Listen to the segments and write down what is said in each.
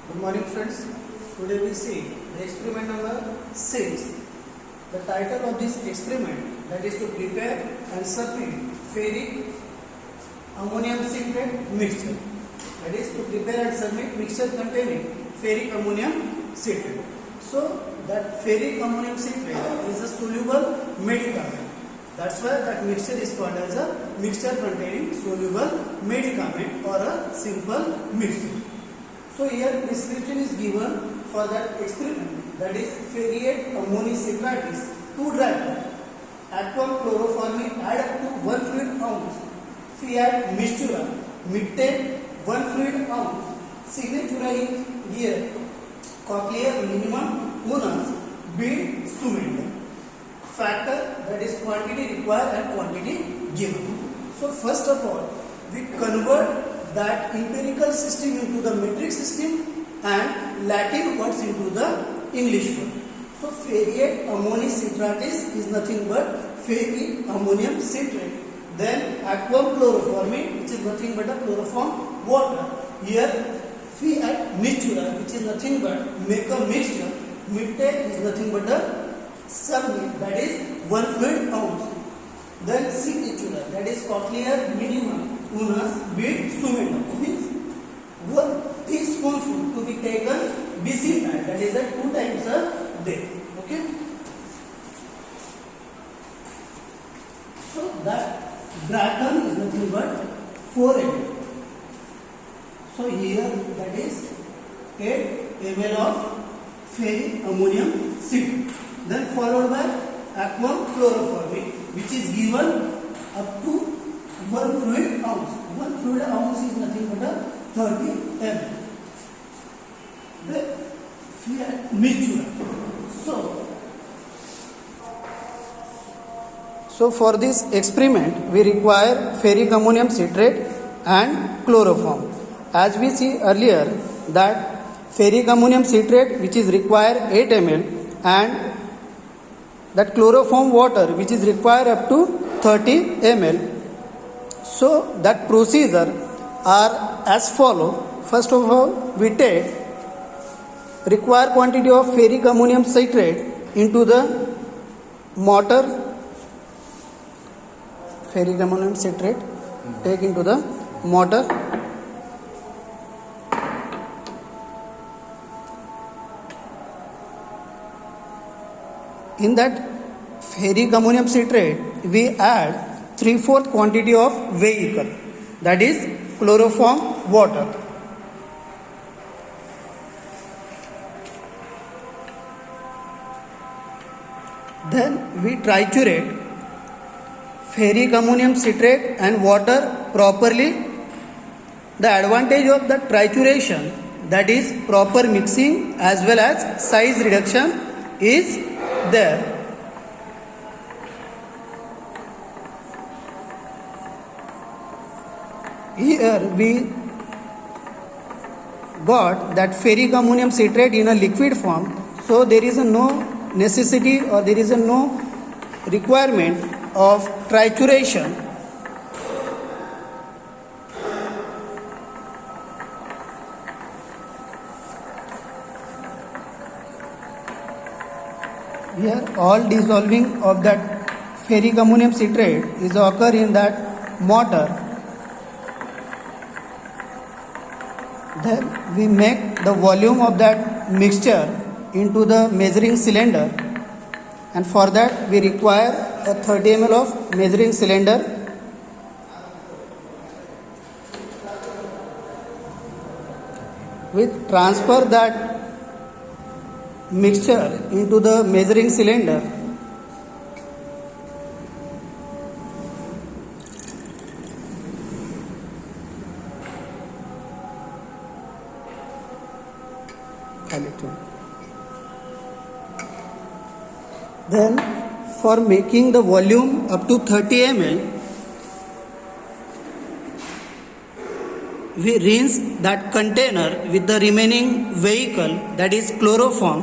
Good morning friends. Today we see the experiment number 6. The title of this experiment, that is to prepare and submit ferric ammonium citrate mixture. That is to prepare and submit mixture containing ferric ammonium citrate. So that ferric ammonium citrate is a soluble medicament. That's why that mixture is called as a mixture containing soluble medicament or a simple mixture. So here description is given for that experiment, that is ferriate ammonium 2 dry pulp, aquam chloroformine add up to 1 fluid ounce, fiat mistura mitte 1 fluid ounce, signatura is here cochlear minimum unus bead cement. Factor, that is quantity required and quantity given. So first of all, we convert that empirical system into the metric system and Latin words into the English word. So ferriate ammonium citrate is nothing but ferric ammonium citrate. Then aquam chloroformine, which is nothing but a chloroform water. Here fiat mistura, which is nothing but make a mixture. Mitte is nothing but a submit, that is 1 fluid ounce. Then signatura, that is cochlear minimum unus bead cement, means 1 teaspoonful to be taken BC night, that is 2 times a day. Okay. So that Bracken is nothing but 4 ml. So here that is 8 ml of ferric ammonium citrate. Then followed by aquam chloroformine, which is given up to 1 fluid ounce. 1 fluid ounce is nothing but a 30 ml. Then fiat mistura. So for this experiment, we require ferric ammonium citrate and chloroform. As we see earlier that ferric ammonium citrate, which is required 8 ml, and that chloroform water, which is required up to 30 ml. So that procedure are as follow. First of all, we take required quantity of ferric ammonium citrate into the mortar. Ferric ammonium citrate take into the mortar. In that ferric ammonium citrate, we add 3/4 quantity of vehicle, that is chloroform water. Then we triturate ferric ammonium citrate and water properly. The advantage of the trituration, that is proper mixing as well as size reduction, is there. Here we got that ferric ammonium citrate in a liquid form, so there is no necessity or there is no requirement of trituration. Here all dissolving of that ferric ammonium citrate is occur in that mortar. Then we make the volume of that mixture into the measuring cylinder, and for that we require a 30 ml of measuring cylinder. We transfer that mixture into the measuring cylinder. Then for making the volume up to 30 ml, we rinse that container with the remaining vehicle, that is chloroform.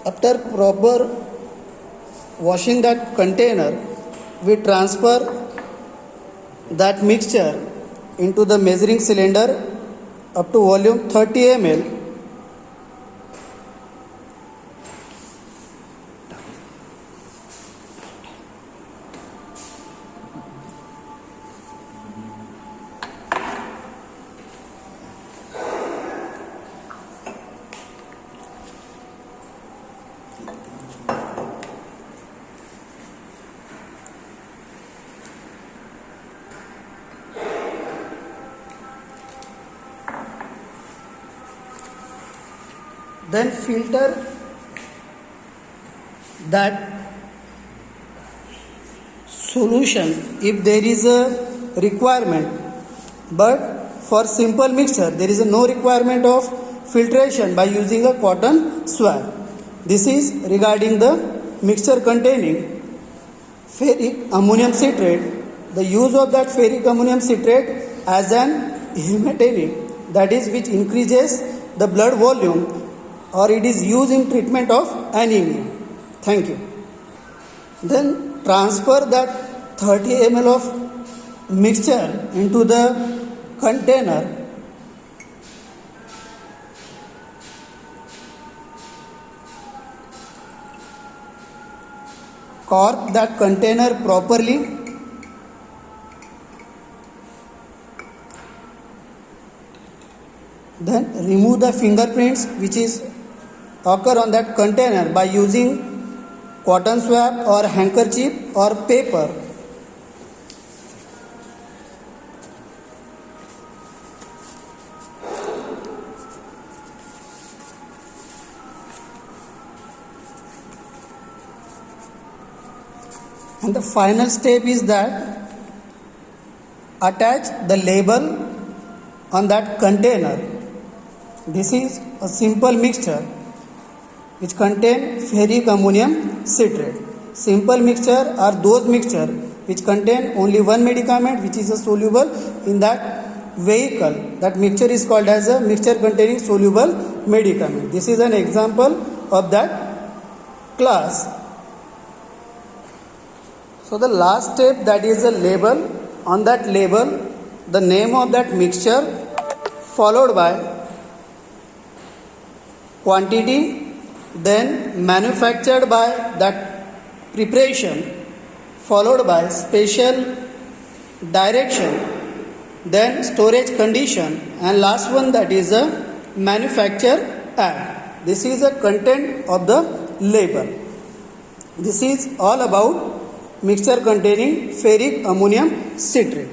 After proper washing that container, we transfer that mixture into the measuring cylinder up to volume 30 ml. Then filter that solution if there is a requirement, but for simple mixture there is no requirement of filtration by using a cotton swab. This is regarding the mixture containing ferric ammonium citrate. The use of that ferric ammonium citrate as an hematinic, that is which increases the blood volume, or it is used in treatment of anemia. Thank you. Then transfer that 30 ml of mixture into the container. Cork that container properly. Then remove the fingerprints which is occur on that container by using cotton swab or handkerchief or paper. And the final step is that attach the label on that container. This is a simple mixture which contain ferric ammonium citrate. Simple mixture are those mixture which contain only one medicament which is soluble in that vehicle. That mixture is called as a mixture containing soluble medicament. This is an example of that class. So the last step, that is the label. On that label, the name of that mixture followed by quantity, then manufactured by that preparation, followed by special direction, then storage condition, and last one, that is a manufacture act. This is the content of the label. This is all about mixture containing ferric ammonium citrate.